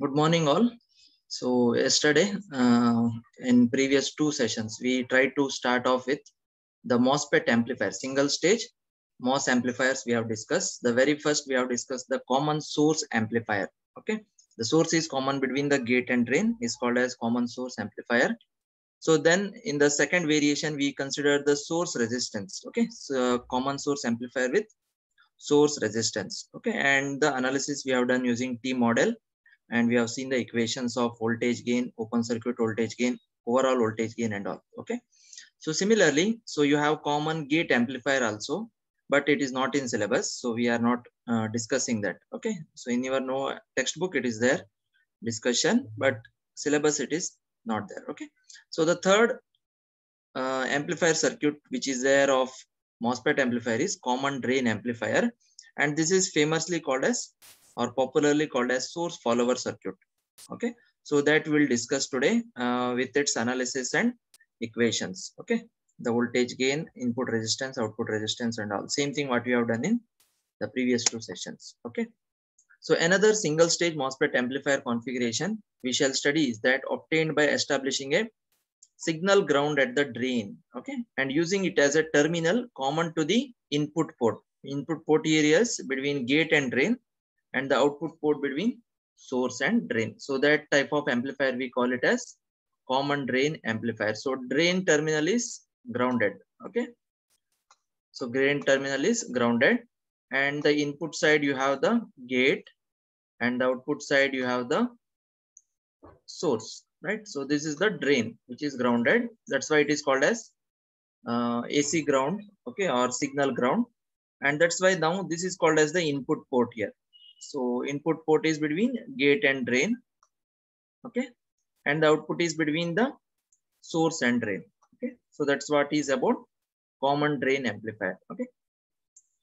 Good morning, all. So yesterday, in previous two sessions, we tried to start off with the MOSFET amplifier, single stage MOS amplifiers. We have discussed. The very first we have discussed the common source amplifier. Okay, the source is common between the gate and drain is called as common source amplifier. So then in the second variation, we consider the source resistance. Okay, so common source amplifier with source resistance. Okay, and the analysis we have done using T model, and we have seen the equations of voltage gain, open circuit voltage gain, overall voltage gain, and all. Okay, so similarly, so you have common gate amplifier also, but it is not in syllabus, so we are not discussing that. Okay, so in your textbook it is there discussion, but syllabus it is not there. Okay, so the third amplifier circuit which is there of MOSFET amplifier is common drain amplifier, and this is famously called as, or popularly called as, source follower circuit. Okay, so that we'll discuss today with its analysis and equations. Okay, the voltage gain, input resistance, output resistance, and all same thing what we have done in the previous two sessions. Okay, so another single stage MOSFET amplifier configuration we shall study is that obtained by establishing a signal ground at the drain, okay, and using it as a terminal common to the input port. Input port areas between gate and drain, and the output port between source and drain. So that type of amplifier we call it as common drain amplifier. So drain terminal is grounded. Okay, so drain terminal is grounded, and the input side you have the gate, and the output side you have the source, right? So this is the drain which is grounded. That's why it is called as AC ground, okay, or signal ground, and that's why now this is called as the input port here. So input port is between gate and drain, okay, and the output is between the source and drain. Okay, so that's what is about common drain amplifier. Okay,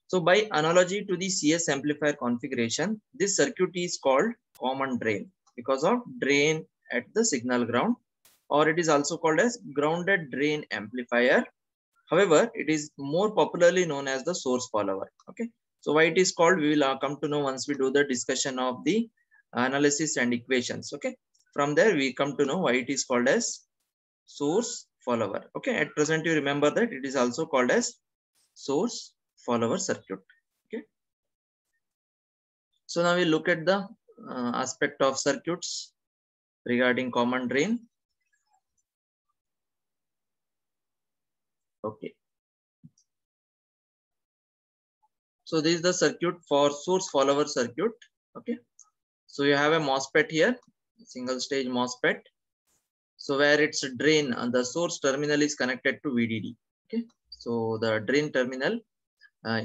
so by analogy to the CS amplifier configuration, this circuit is called common drain because of drain at the signal ground, or it is also called as grounded drain amplifier. However, it is more popularly known as the source follower. Okay, so why it is called, we will come to know once we do the discussion of the analysis and equations. Okay, from there we come to know why it is called as source follower. Okay, at present you remember that it is also called as source follower circuit. Okay, so now we look at the aspect of circuits regarding common drain. Okay, so this is the circuit for source follower circuit. Okay, so you have a MOSFET here, single stage MOSFET. So where its drain and the source terminal is connected to VDD. Okay, so the drain terminal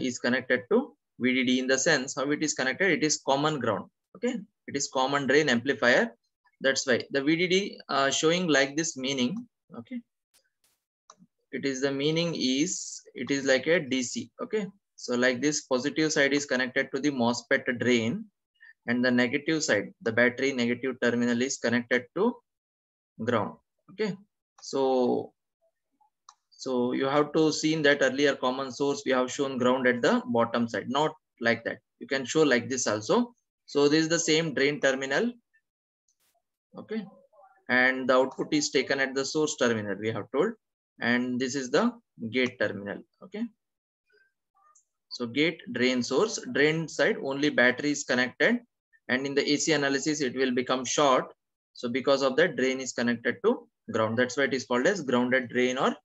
is connected to VDD. In the sense how it is connected, it is common ground. Okay, it is common drain amplifier. That's why the VDD showing like this meaning. Okay, it is the meaning is, it is like a DC. Okay, so like this positive side is connected to the MOSFET drain, and the negative side, the battery negative terminal, is connected to ground. Okay, so you have to see in that earlier common source we have shown ground at the bottom side, not like that. You can show like this also. So this is the same drain terminal. Okay, and the output is taken at the source terminal, we have told, and this is the gate terminal. Okay, so gate, drain, source. Drain side only battery is connected, and in the AC analysis it will become short. So because of that, drain is connected to ground. That's why it is called as grounded drain or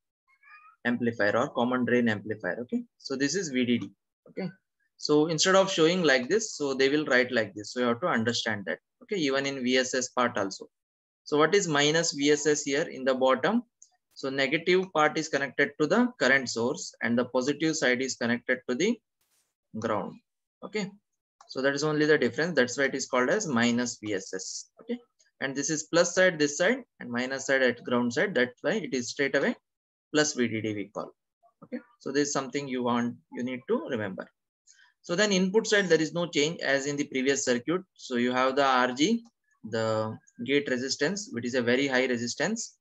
amplifier or common drain amplifier. Okay, so this is VDD. Okay, so instead of showing like this, so they will write like this. So you have to understand that. Okay, even in VSS part also. So what is minus VSS here in the bottom? So negative part is connected to the current source, and the positive side is connected to the ground. Okay, so that is only the difference. That's why it is called as minus VSS. Okay, and this is plus side this side, and minus side at ground side. That's why it is straight away plus VDD we call. Okay, so this is something you need to remember. So then input side, there is no change as in the previous circuit. So you have the RG, the gate resistance, which is a very high resistance.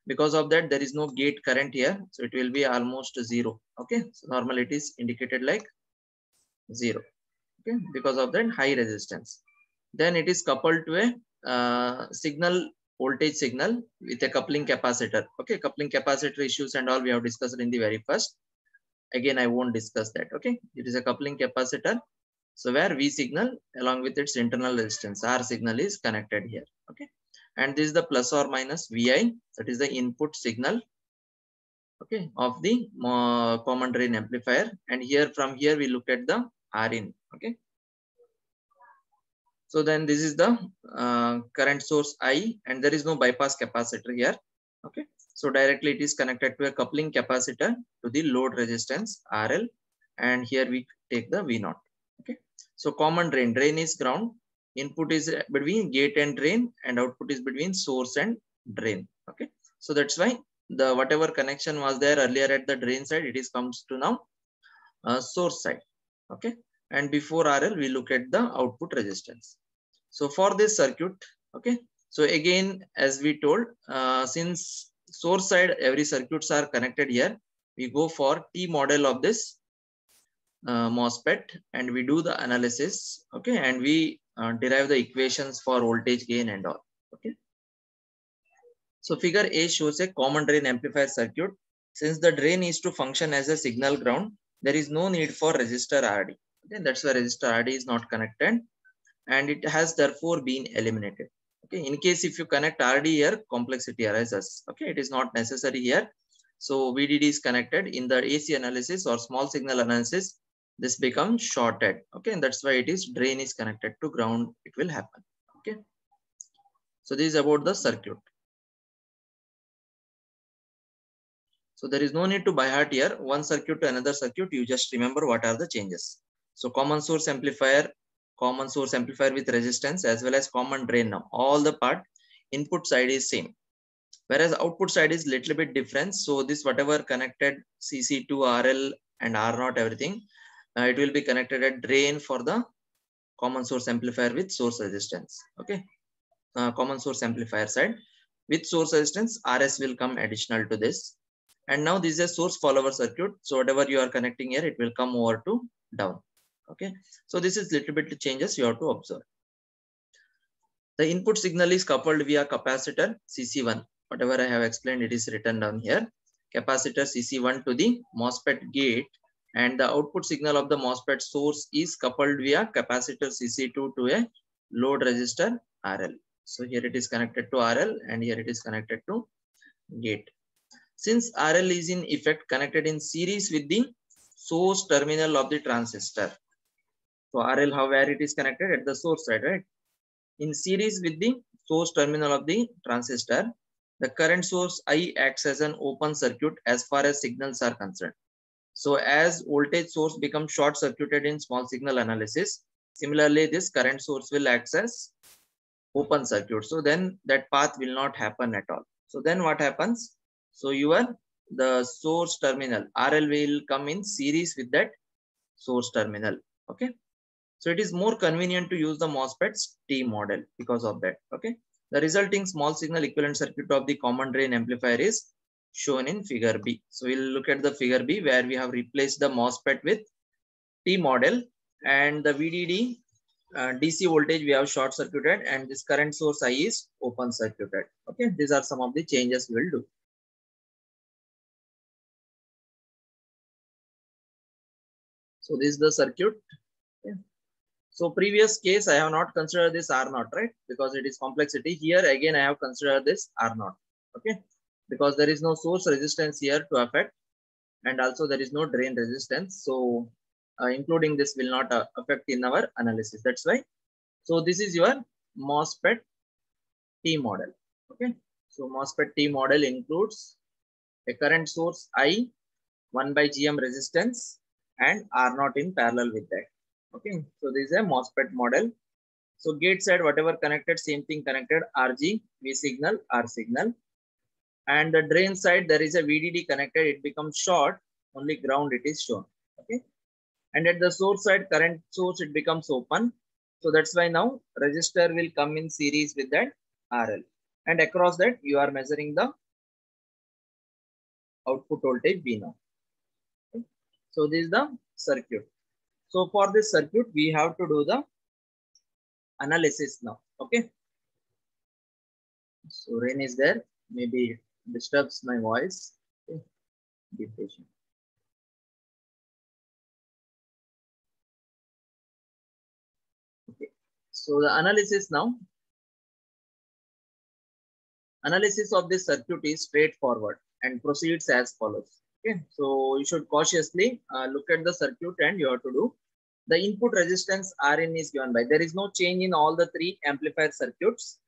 Because of that, there is no gate current here, so it will be almost zero. Okay, so normally it is indicated like zero. Okay, because of that high resistance. Then it is coupled to a signal, voltage signal with a coupling capacitor. Okay, coupling capacitor issues and all we have discussed in the very first. Again, I won't discuss that. Okay, it is a coupling capacitor. So where V signal along with its internal resistance R signal is connected here. Okay, and this is the plus or minus Vi. That is the input signal. Okay, of the common drain amplifier. And here from here we look at the Rin. Okay. So then this is the current source I, and there is no bypass capacitor here. Okay. So directly it is connected to a coupling capacitor to the load resistance RL, and here we take the V0. Okay. So common drain is ground. Input is between gate and drain, and output is between source and drain. Okay. So that's why the whatever connection was there earlier at the drain side, it is comes to now source side. Okay. And before RL, we look at the output resistance. So for this circuit, okay. So again, as we told, since source side, every circuits are connected here, we go for T model of this MOSFET and we do the analysis. Okay. And we derive the equations for voltage gain and all. Okay. So figure A shows a common drain amplifier circuit. Since the drain is to function as a signal ground, there is no need for resistor RD. Okay. That's why resistor RD is not connected, and it has therefore been eliminated. Okay, in case if you connect RD here, complexity arises. Okay, it is not necessary here. So VDD is connected in the AC analysis or small signal analysis. This becomes shorted. Okay, and that's why it is drain is connected to ground. It will happen. Okay, so this is about the circuit. So there is no need to by heart here. One circuit to another circuit, you just remember what are the changes. So common source amplifier with resistance as well as common drain. Now all the part input side is same, whereas output side is little bit different. So this whatever connected CC2, RL and R0 everything, it will be connected at drain for the common source amplifier with source resistance. Okay, common source amplifier side with source resistance, RS will come additional to this. And now this is a source follower circuit. So whatever you are connecting here, it will come over to down. Okay, so this is little bit changes you have to observe. The input signal is coupled via capacitor CC1. Whatever I have explained, it is written down here. Capacitor CC1 to the MOSFET gate, and the output signal of the MOSFET source is coupled via capacitor CC2 to a load resistor RL. So here it is connected to RL, and here it is connected to gate. Since RL is in effect connected in series with the source terminal of the transistor. So RL, where it is connected at the source side, right? In series with the source terminal of the transistor, the current source I acts as an open circuit as far as signals are concerned. So as voltage source becomes short circuited in small signal analysis, similarly this current source will act as open circuit. So then that path will not happen at all. So then what happens? So the source terminal RL will come in series with that source terminal. Okay. So it is more convenient to use the MOSFET's T model because of that. Okay. The resulting small signal equivalent circuit of the common drain amplifier is shown in figure B. So we'll look at the figure B where we have replaced the MOSFET with T model, and the VDD DC voltage we have short circuited, and this current source I is open circuited. Okay. These are some of the changes we will do. So this is the circuit. Okay. So previous case, I have not considered this R0, right? Because it is complexity. Here again, I have considered this R0. Okay. Because there is no source resistance here to affect, and also there is no drain resistance. So including this will not affect in our analysis. That's why. So this is your MOSFET T model. Okay. So MOSFET T model includes a current source I, 1 by GM resistance, and R0 in parallel with that. Okay, so this is a MOSFET model. So gate side, whatever connected, same thing connected, RG, V signal, R signal. And the drain side, there is a VDD connected, it becomes short, only ground it is shown. Okay, and at the source side, current source, it becomes open. So that's why now resistor will come in series with that RL. And across that, you are measuring the output voltage V now. Okay. So this is the circuit. So for this circuit, we have to do the analysis now. Okay. So rain is there. Maybe it disturbs my voice. Okay. Be patient. Okay. So the analysis now. Analysis of this circuit is straightforward and proceeds as follows. Okay. So you should cautiously look at the circuit and you have to do. The input resistance Rin is given by. There is no change in all the three amplifier circuits.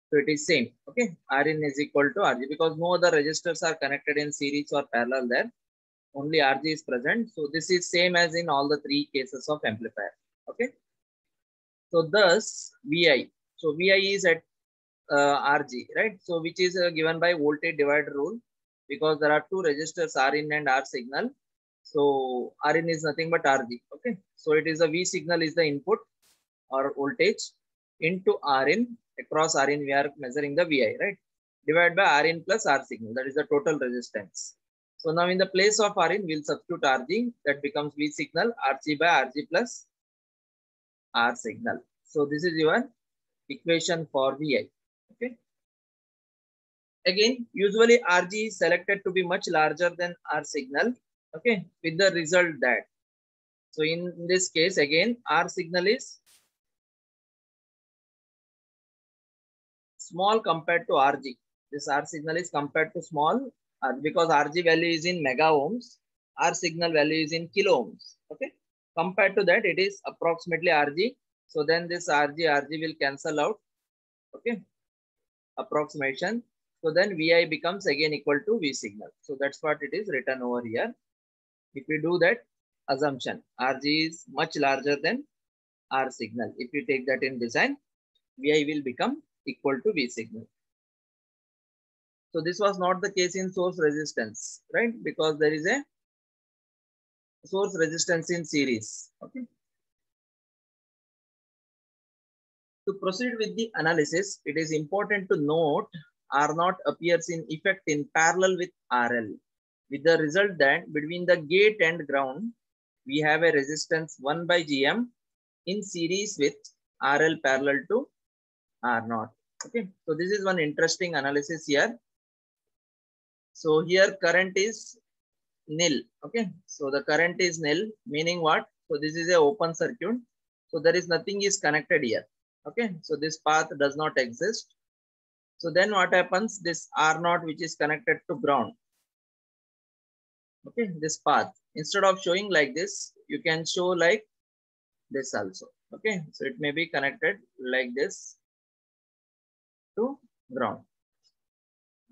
So it is same. Okay. Rin is equal to Rg because no other resistors are connected in series or parallel there. Only Rg is present. So this is same as in all the three cases of amplifier. Okay. So thus Vi. So Vi is at Rg, right? So which is given by voltage divider rule because there are two resistors Rin and R signal. So Rin is nothing but Rg. Okay. So it is a V signal is the input or voltage into Rin. Across Rin we are measuring the Vi, right? Divided by Rin plus R signal. That is the total resistance. So now in the place of Rin, we'll substitute Rg. That becomes V signal Rg by Rg plus R signal. So this is your equation for Vi. Okay. Again, usually Rg is selected to be much larger than R signal. Okay, with the result that. So in this case, again, R signal is small compared to Rg. This R signal is compared to small because Rg value is in mega ohms. R signal value is in kilo ohms. Okay. Compared to that, it is approximately Rg. So then this Rg will cancel out. Okay. Approximation. So then Vi becomes again equal to V signal. So that's what it is written over here. If we do that assumption, Rg is much larger than R signal. If you take that in design, Vi will become equal to V signal. So this was not the case in source resistance, right? Because there is a source resistance in series. Okay. To proceed with the analysis, it is important to note R0 appears in effect in parallel with RL, with the result that between the gate and ground, we have a resistance 1 by Gm in series with RL parallel to R0. Okay, so this is one interesting analysis here. So here current is nil. Okay, so the current is nil, meaning what? So this is a open circuit. So there is nothing is connected here. Okay, so this path does not exist. So then what happens? This R0 which is connected to ground. Okay, this path. Instead of showing like this, you can show like this also. Okay, so it may be connected like this to ground.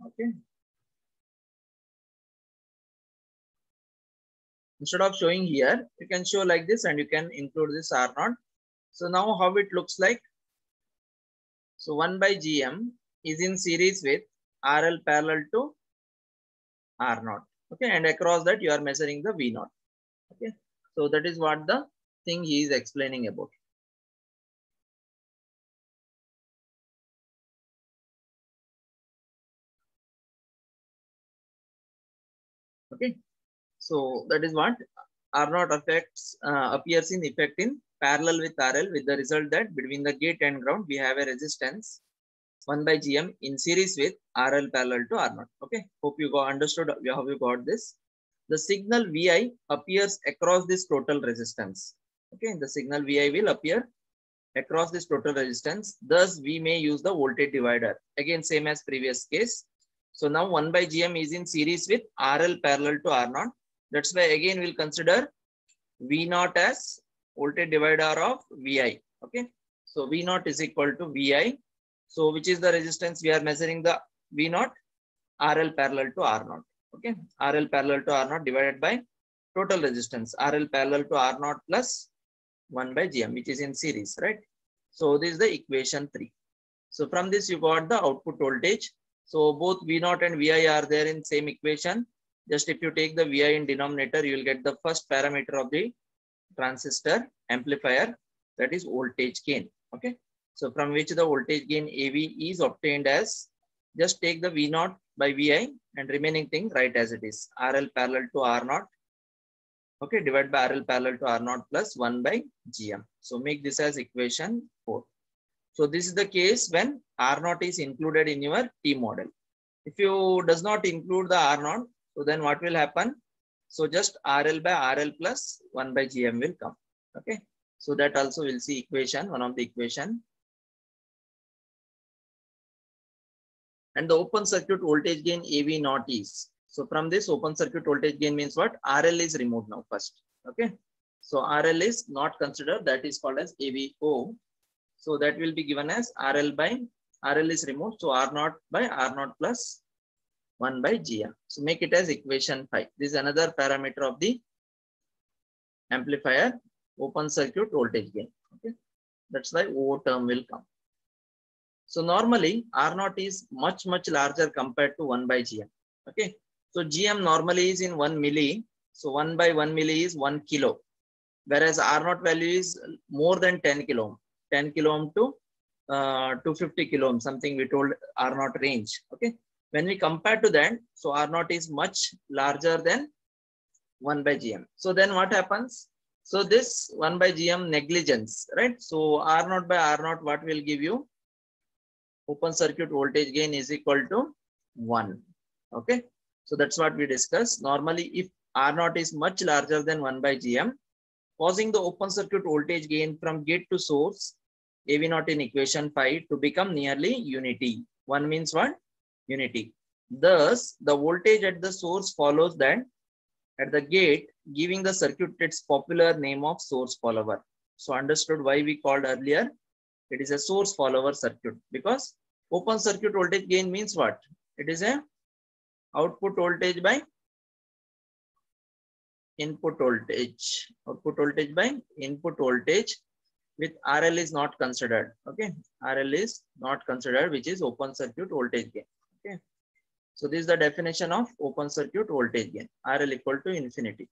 Okay. Instead of showing here, you can show like this and you can include this R0. So now how it looks like? So 1 by Gm is in series with RL parallel to R0. Okay, and across that you are measuring the V0. Okay, so that is what the thing he is explaining about. Okay, so that is what R0 affects appears in effect in parallel with RL, with the result that between the gate and ground we have a resistance 1 by Gm in series with RL parallel to R0. Okay, hope you got understood how you got this. The signal Vi appears across this total resistance. Okay, the signal Vi will appear across this total resistance. Thus, we may use the voltage divider. Again, same as previous case. So now 1 by Gm is in series with RL parallel to R0. That's why again we'll consider V0 as voltage divider of Vi. Okay, so V0 is equal to Vi. So which is the resistance we are measuring the V0? RL parallel to R0. Okay, RL parallel to R0 divided by total resistance RL parallel to R0 plus 1 by Gm, which is in series, right? So this is the equation 3. So from this you got the output voltage. So both V0 and Vi are there in same equation. Just if you take the Vi in denominator, you will get the first parameter of the transistor amplifier, that is voltage gain. Okay, so from which the voltage gain AV is obtained as, just take the V0 by Vi and remaining thing write as it is, RL parallel to R0. Okay, divided by RL parallel to R0 plus 1 by Gm. So make this as equation 4. So this is the case when R0 is included in your T model. If you does not include the R0, so then what will happen? So just RL by RL plus 1 by GM will come. Okay. So that also we'll see equation, one of the equation. And the open circuit voltage gain AV naught is. So from this open circuit voltage gain means what? RL is removed now first. Okay. So RL is not considered, that is called as AVO. So that will be given as RL by RL is removed. So R0 by R0 plus 1 by GM. So make it as equation 5. This is another parameter of the amplifier open circuit voltage gain. Okay. That's why O term will come. So normally R0 is much larger compared to 1 by GM. Okay. So GM normally is in 1 milli. So 1 by 1 milli is 1 kilo. Whereas R0 value is more than 10 kilo ohm. 10 kilo ohm to 250 kilo ohm, something we told R0 range. Okay. When we compare to that, so R0 is much larger than 1 by GM. So then what happens? So this 1 by GM negligence, right? So R0 by R0, what will give you? Open circuit voltage gain is equal to 1. Okay. So that's what we discussed. Normally, if R0 is much larger than 1 by GM, causing the open circuit voltage gain from gate to source, AV0 in equation 5, to become nearly unity. 1 means what? Unity. Thus, the voltage at the source follows that at the gate, giving the circuit its popular name of source follower. So understood why we called earlier, it is a source follower circuit, because open circuit voltage gain means what? It is a output voltage by input voltage. Output voltage by input voltage with RL is not considered. Okay. RL is not considered, which is open circuit voltage gain. Okay. So this is the definition of open circuit voltage gain. RL equal to infinity.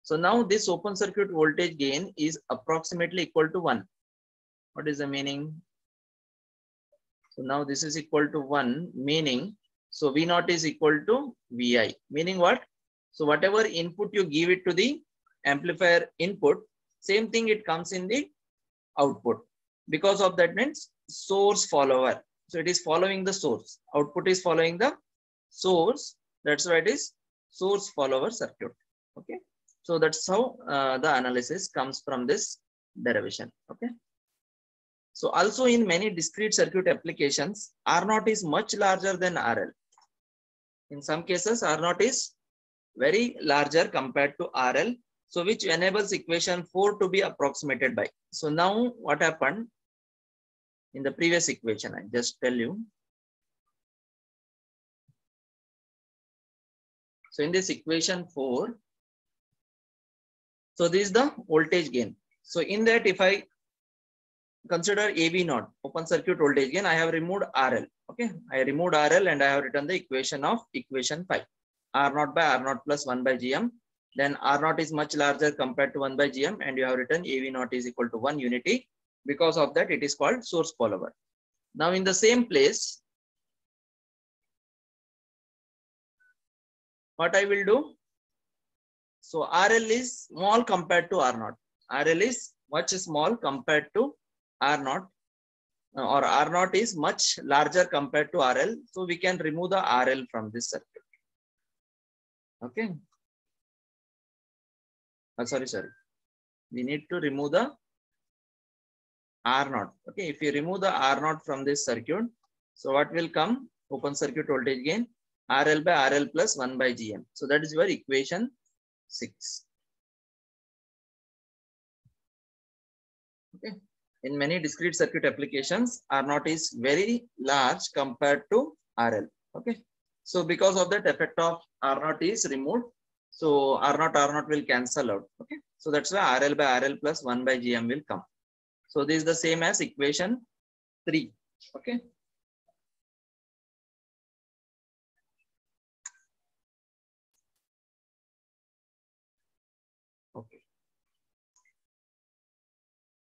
So now this open circuit voltage gain is approximately equal to 1. What is the meaning? So now this is equal to 1, meaning, so V0 is equal to Vi. Meaning what? So whatever input you give it to the amplifier input, same thing it comes in the output. Because of that means source follower. So it is following the source. Output is following the source. That's why it is source follower circuit. Okay. So that's how the analysis comes from this derivation. Okay. So also in many discrete circuit applications, R0 is much larger than RL. In some cases, R0 is very larger compared to RL. So which enables equation 4 to be approximated by. So now what happened in the previous equation, I just tell you. So in this equation 4, so this is the voltage gain. So in that, if I consider AV0, open circuit voltage gain, I have removed RL. Okay. I removed RL and I have written the equation of equation 5. R0 by R0 plus 1 by GM. Then R0 is much larger compared to 1 by GM, and you have written AV0 is equal to 1 unity. Because of that, it is called source follower. Now in the same place, what I will do? So RL is small compared to R0. RL is much small compared to R0, or R0 is much larger compared to RL. So we can remove the RL from this circuit. Okay. Sorry. We need to remove the R0. Okay. If you remove the R0 from this circuit, so what will come? Open circuit voltage gain RL by RL plus 1 by GM. So that is your equation 6. Okay. In many discrete circuit applications, R0 is very large compared to RL. Okay. So because of that, effect of R0 is removed. So R0 will cancel out. Okay. So that's why RL by RL plus 1 by GM will come. So this is the same as equation 3. Okay. Okay.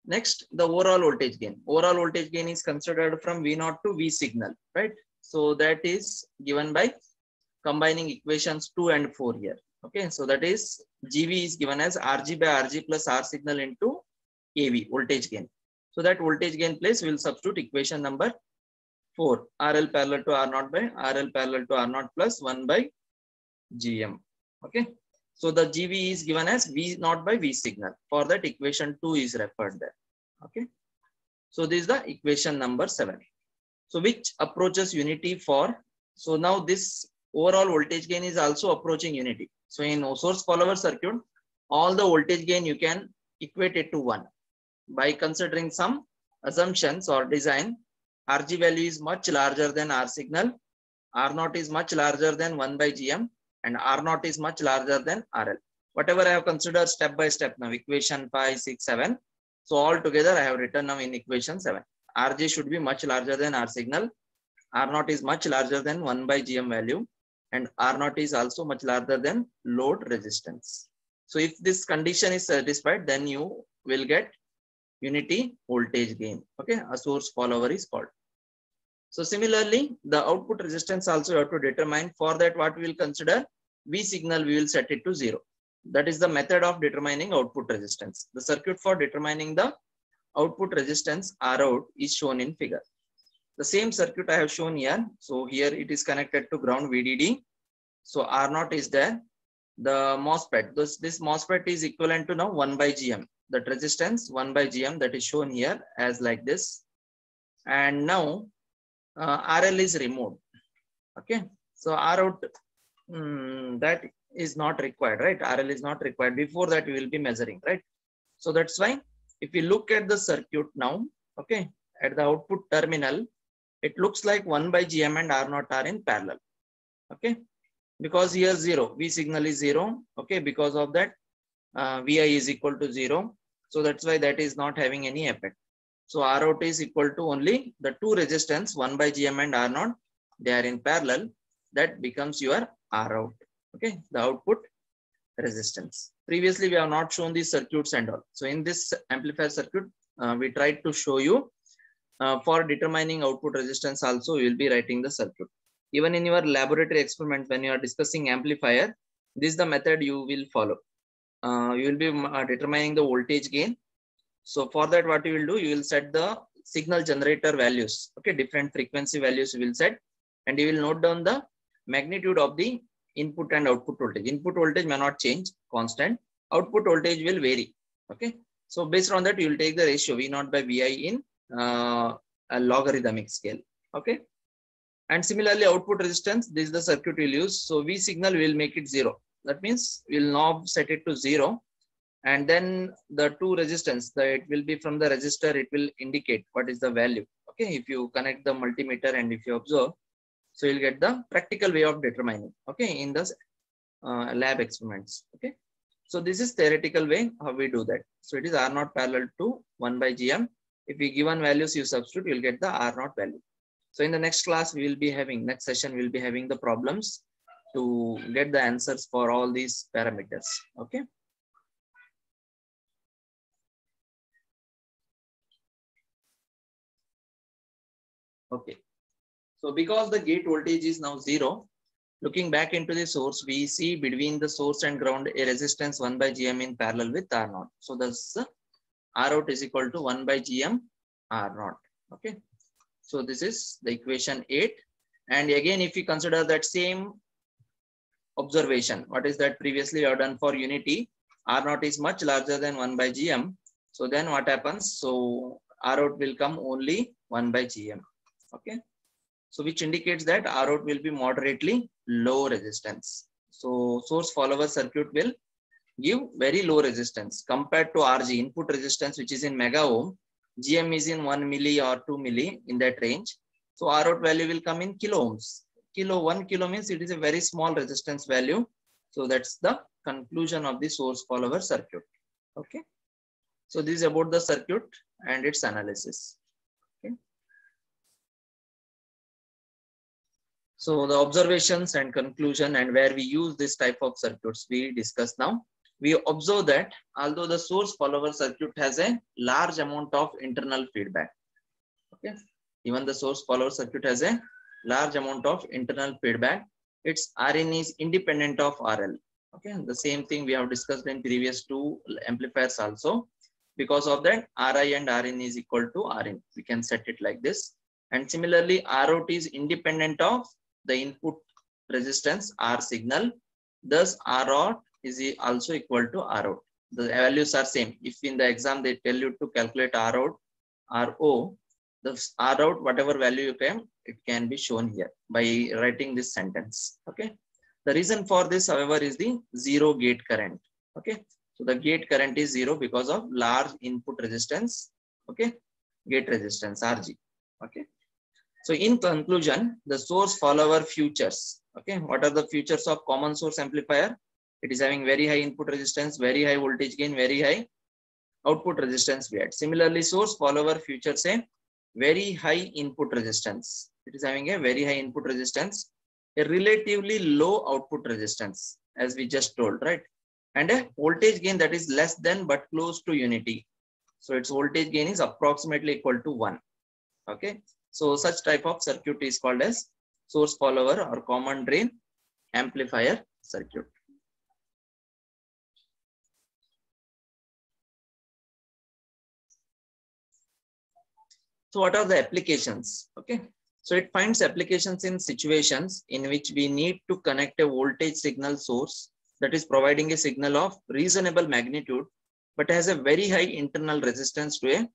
Next, the overall voltage gain. Overall voltage gain is considered from V0 to V signal, right? So that is given by combining equations 2 and 4 here. Okay, so that is GV is given as RG by RG plus R signal into AV, voltage gain. So that voltage gain place we will substitute equation number 4. RL parallel to R0 by RL parallel to R0 plus 1 by GM. Okay. So the GV is given as V0 by V signal. For that equation 2 is referred there. Okay. So this is the equation number 7. So which approaches unity for, so now this overall voltage gain is also approaching unity. So in source follower circuit, all the voltage gain you can equate it to 1 by considering some assumptions or design. RG value is much larger than R signal, R0 is much larger than 1 by GM, and R0 is much larger than RL. Whatever I have considered step by step now, equation 5, 6, 7. So all together I have written now in equation 7. RG should be much larger than R signal, R0 is much larger than 1 by GM value, and R0 is also much larger than load resistance. So if this condition is satisfied, then you will get unity voltage gain. Okay, a source follower is called. So similarly, the output resistance also you have to determine. For that, what we will consider, V signal we will set it to 0. That is the method of determining output resistance. The circuit for determining the output resistance Rout is shown in figure. The same circuit I have shown here. So here it is connected to ground VDD. So R0 is there. The MOSFET, this MOSFET is equivalent to now 1 by GM. That resistance 1 by GM that is shown here as like this. And now RL is removed. Okay. So Rout, that is not required, right? RL is not required. Before that we will be measuring, right? So that's why if you look at the circuit now, okay, at the output terminal, it looks like 1 by GM and R0 are in parallel. Okay. Because here 0, V signal is 0. Okay. Because of that, Vi is equal to 0. So that's why that is not having any effect. So Rout is equal to only the two resistance, 1 by GM and R0. They are in parallel. That becomes your Rout. Okay. The output resistance. Previously, we have not shown these circuits and all. So in this amplifier circuit, we tried to show you for determining output resistance also, you will be writing the circuit. Even in your laboratory experiment, when you are discussing amplifier, this is the method you will follow. You will be determining the voltage gain. So for that, what you will do, you will set the signal generator values. Okay, different frequency values you will set, and you will note down the magnitude of the input and output voltage. Input voltage may not change, constant. Output voltage will vary. Okay, so based on that, you will take the ratio V0 by Vi in a logarithmic scale. Okay, and similarly, output resistance, this is the circuit we'll use. So V signal will make it 0. That means we'll now set it to 0. And then the two resistance, it will be from the resistor, it will indicate what is the value. Okay, if you connect the multimeter and if you observe, so you'll get the practical way of determining. Okay, in the lab experiments. Okay, so this is theoretical way how we do that. So it is R0 parallel to 1 by GM. If we given values you substitute, you'll get the R0 value. So in the next class, we will be having, next session, we'll be having the problems to get the answers for all these parameters. Okay. Okay. So because the gate voltage is now 0, looking back into the source, we see between the source and ground a resistance 1 by GM in parallel with R0. So thus Rout is equal to 1 by GM R0. Okay. So this is the equation 8. And again, if you consider that same observation, what is that previously we have done for unity, R0 is much larger than 1 by GM. So then what happens? So Rout will come only 1 by GM. Okay. So which indicates that Rout will be moderately low resistance. So source follower circuit will give very low resistance compared to RG, input resistance, which is in mega ohm. GM is in 1 milli or 2 milli in that range. So Rout value will come in kilo ohms. 1 kilo means it is a very small resistance value. So that's the conclusion of the source follower circuit. Okay. So this is about the circuit and its analysis. Okay. So the observations and conclusion and where we use this type of circuits we discuss now. We observe that although the source follower circuit has a large amount of internal feedback. Okay. Even the source follower circuit has a large amount of internal feedback. Its Rin is independent of RL. Okay. The same thing we have discussed in previous two amplifiers also. Because of that, Ri and Rin is equal to Rin. We can set it like this. And similarly, Rout is independent of the input resistance R signal. Thus, Rout is also equal to Rout. The values are same. If in the exam they tell you to calculate Rout, Ro, the Rout, whatever value you can, it can be shown here by writing this sentence. Okay. The reason for this, however, is the zero gate current. Okay. So the gate current is zero because of large input resistance. Okay. Gate resistance RG. Okay. So in conclusion, the source follower features. Okay. What are the features of common source amplifier? It is having very high input resistance, very high voltage gain, very high output resistance we had. Similarly, source follower features a very high input resistance. It is having a very high input resistance, a relatively low output resistance, as we just told, right? And a voltage gain that is less than but close to unity. So its voltage gain is approximately equal to 1. Okay. So such type of circuit is called as source follower or common drain amplifier circuit. So what are the applications? Okay. So it finds applications in situations in which we need to connect a voltage signal source that is providing a signal of reasonable magnitude, but has a very high internal resistance to a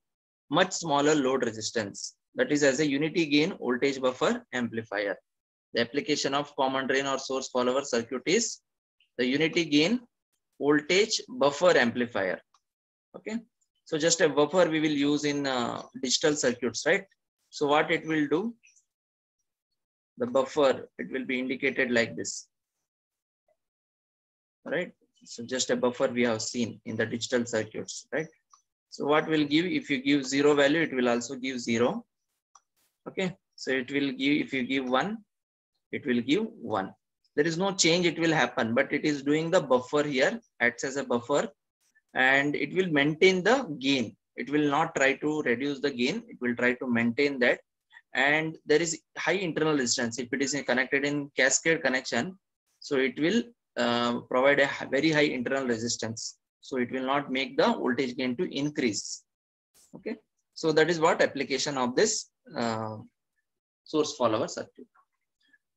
much smaller load resistance. That is as a unity gain voltage buffer amplifier. The application of common drain or source follower circuit is the unity gain voltage buffer amplifier. Okay. So just a buffer we will use in digital circuits, right? So what it will do, the buffer, it will be indicated like this, right? So just a buffer we have seen in the digital circuits, right? So what will give, if you give 0 value, it will also give 0. Okay. So it will give, if you give 1, it will give 1. There is no change, it will happen, but it is doing the buffer here, acts as a buffer, and it will maintain the gain. It will not try to reduce the gain. It will try to maintain that. And there is high internal resistance. If it is connected in cascade connection, so it will provide a very high internal resistance. So it will not make the voltage gain to increase. Okay. So that is what application of this source follower circuit.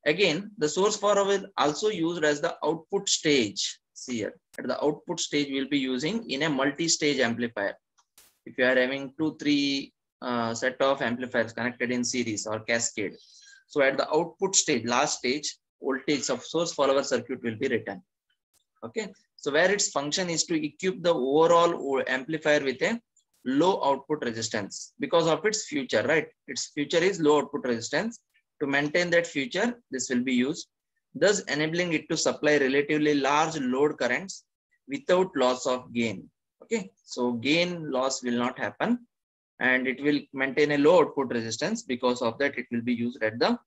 Again, the source follower is also used as the output stage. See here, at the output stage we'll be using in a multi-stage amplifier. If you are having 2-3 set of amplifiers connected in series or cascade, so at the output stage, last stage, voltage of source follower circuit will be written. Okay, so where its function is to equip the overall amplifier with a low output resistance because of its future, right? Its future is low output resistance. To maintain that future, this will be used, thus enabling it to supply relatively large load currents without loss of gain. Okay, so gain loss will not happen, and it will maintain a low output resistance. Because of that, it will be used at the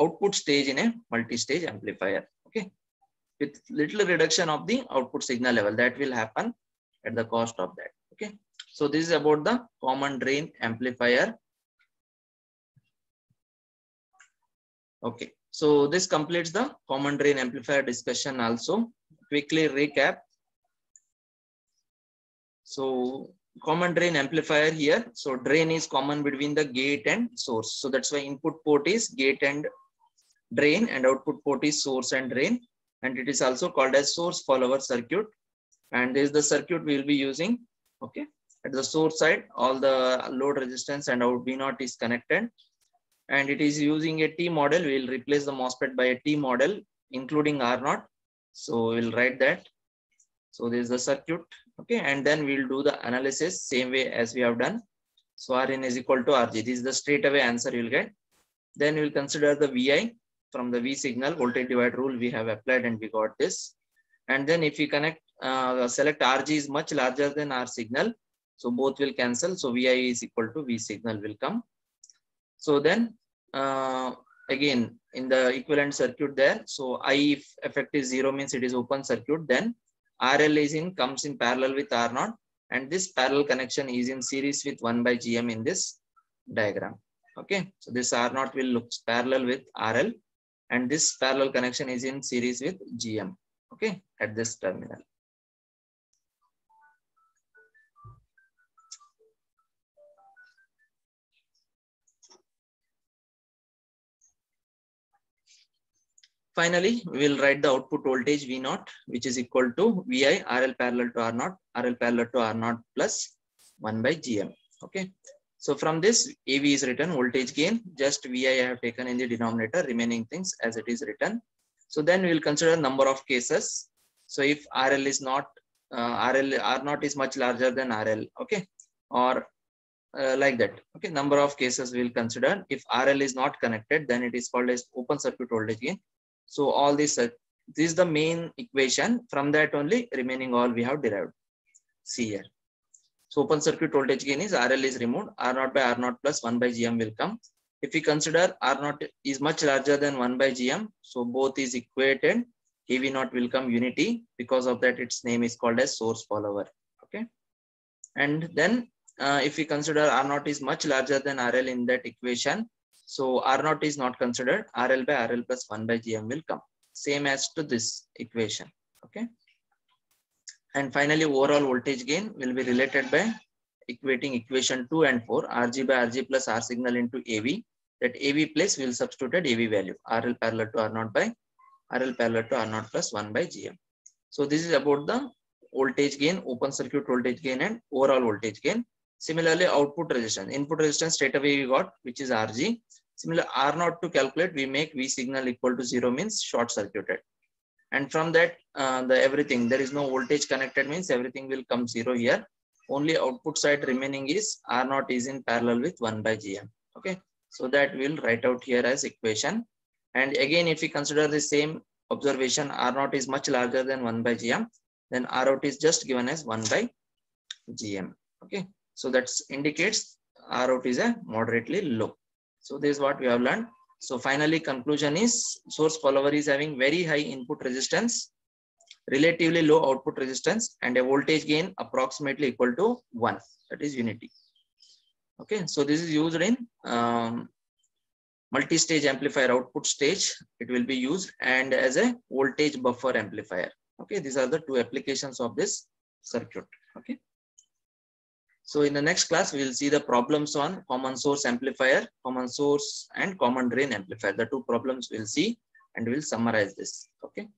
output stage in a multi-stage amplifier. Okay, with little reduction of the output signal level, that will happen at the cost of that. Okay, so this is about the common drain amplifier. Okay, so this completes the common drain amplifier discussion also. Quickly recap. So common drain amplifier here. So drain is common between the gate and source. So that's why input port is gate and drain, and output port is source and drain. And it is also called as source follower circuit. And this is the circuit we will be using. Okay, at the source side, all the load resistance and out V0 is connected. And it is using a T model. We will replace the MOSFET by a T model, including R0. So we'll write that. So this is the circuit. Okay, and then we'll do the analysis same way as we have done. So Rin is equal to RG. This is the straight away answer you'll get. Then we'll consider the VI from the V signal voltage divide rule we have applied, and we got this. And then if we connect, select RG is much larger than R signal. So both will cancel. So VI is equal to V signal will come. So then again in the equivalent circuit there, so I if effect is 0 means it is open circuit, then RL is comes in parallel with R0, and this parallel connection is in series with 1 by GM in this diagram. Okay, so this R0 will look parallel with RL, and this parallel connection is in series with GM. Okay, at this terminal. Finally, we will write the output voltage V naught, which is equal to VI RL parallel to R naught, RL parallel to R naught plus 1 by GM. Okay. So from this, AV is written voltage gain, just VI I have taken in the denominator, remaining things as it is written. So then we will consider number of cases. So if RL is not, R naught is much larger than RL, okay, or like that. Okay, number of cases we will consider. If RL is not connected, then it is called as open circuit voltage gain. So all this is the main equation. From that only remaining all we have derived. See here. So open circuit voltage gain is RL is removed. R naught by R naught plus 1 by GM will come. If we consider R naught is much larger than 1 by GM, so both is equated. AV naught will come unity. Because of that, its name is called as source follower. Okay. And then if we consider R naught is much larger than RL in that equation, so R naught is not considered. RL by RL plus 1 by GM will come. Same as to this equation. Okay. And finally, overall voltage gain will be related by equating equation 2 and 4, RG by RG plus R signal into AV. That AV place will substitute AV value, RL parallel to R naught by RL parallel to R naught plus 1 by GM. So this is about the voltage gain, open circuit voltage gain and overall voltage gain. Similarly, output resistance, input resistance straight away we got, which is RG. Similarly, R naught to calculate, we make V signal equal to 0 means short circuited. And from that, everything, there is no voltage connected means everything will come 0 here. Only output side remaining is R naught is in parallel with 1 by GM. Okay. So that we'll write out here as equation. And again, if we consider the same observation, R naught is much larger than 1 by GM, then R out is just given as 1 by GM. Okay. So that indicates R out is a moderately low. So this is what we have learned. So finally, conclusion is source follower is having very high input resistance, relatively low output resistance, and a voltage gain approximately equal to 1. That is unity. Okay. So this is used in multi-stage amplifier output stage. It will be used and as a voltage buffer amplifier. Okay. These are the two applications of this circuit. Okay. So in the next class, we will see the problems on common source amplifier, common source and common drain amplifier. The two problems we'll see and we'll summarize this. Okay.